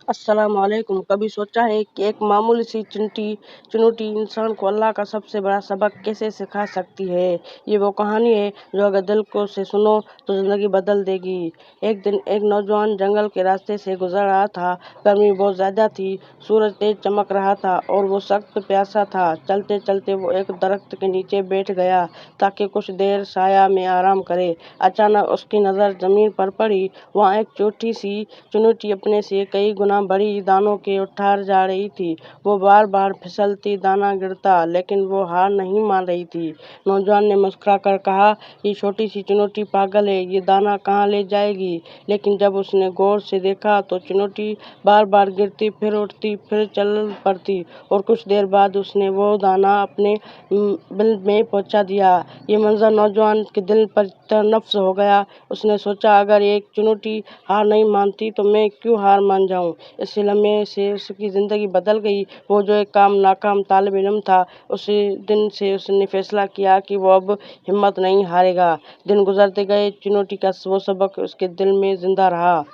अस्सलाम वालेकुम। कभी सोचा है कि एक मामूली सी चुनौती इंसान को अल्लाह का सबसे बड़ा सबक कैसे सिखा सकती है? ये वो कहानी है जो अगर दिल को से सुनो तो ज़िंदगी बदल देगी। एक दिन एक नौजवान जंगल के रास्ते से गुजर रहा था। गर्मी बहुत ज़्यादा थी, सूरज तेज चमक रहा था और वो सख्त प्यासा था। चलते चलते वो एक दरख्त के नीचे बैठ गया ताकि कुछ देर साया में आराम करे। अचानक उसकी नज़र ज़मीन पर पड़ी। वहाँ एक छोटी सी चुनौती अपने से कई गुना बड़ी दानों के उठा जा रही थी। वो बार बार फिसलती, दाना गिरता, लेकिन वो हार नहीं मान रही थी। नौजवान ने मुस्कुरा कर कहा, ये छोटी सी चुनौती पागल है, ये दाना कहाँ ले जाएगी? लेकिन जब उसने गौर से देखा तो चुनौती बार बार गिरती, फिर उठती, फिर चल पड़ती और कुछ देर बाद उसने वो दाना अपने बिल में पहुंचा दिया। ये मंजर नौजवान के दिल पर नफ्स हो गया। उसने सोचा, अगर एक चुनौती हार नहीं मानती तो मैं क्यों हार मान जाऊं? इस लम्हे से उसकी ज़िंदगी बदल गई। वो जो एक नाकाम तालिब इल्म था, उसी दिन से उसने फैसला किया कि वो अब हिम्मत नहीं हारेगा। दिन गुजरते गए, चुनौती का वो सबक उसके दिल में जिंदा रहा।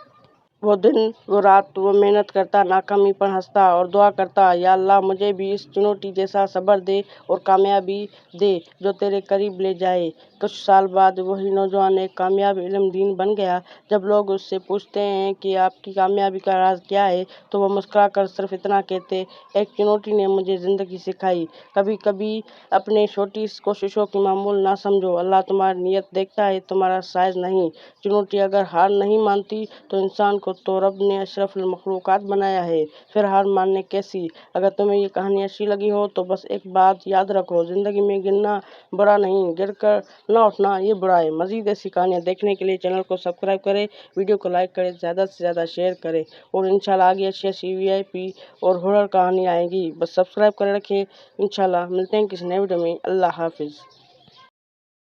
वो दिन, वो रात, वो मेहनत करता, नाकामी पर हंसता और दुआ करता, या अल्लाह मुझे भी इस चुनौती जैसा सब्र दे और कामयाबी दे जो तेरे करीब ले जाए। कुछ साल बाद वही नौजवान एक कामयाब इल्म दीन बन गया। जब लोग उससे पूछते हैं कि आपकी कामयाबी का राज क्या है, तो वो मुस्कुरा कर सिर्फ इतना कहते, एक चुनौती ने मुझे ज़िंदगी सिखाई। कभी कभी अपने छोटी कोशिशों की मामूल ना समझो, अल्लाह तुम्हारी नीयत देखता है, तुम्हारा साइज नहीं। चुनौती अगर हार नहीं मानती तो इंसान को तो रब ने अशरफुल मखलूकात बनाया है, फिर हार मानने कैसी? अगर तुम्हें ये कहानी अच्छी लगी हो तो बस एक बात याद रखो, ज़िंदगी में गिरना बुरा नहीं, गिर कर ना उठना ये बुरा है। मज़ीद ऐसी कहानियाँ देखने के लिए चैनल को सब्सक्राइब करें, वीडियो को लाइक करें, ज़्यादा से ज़्यादा शेयर करें और इंशाल्लाह आगे अच्छी अच्छी VIP और हॉरर कहानी आएगी। बस सब्सक्राइब कर रखें। इंशाल्लाह मिलते हैं किसी नए वीडियो में। अल्लाह हाफिज़।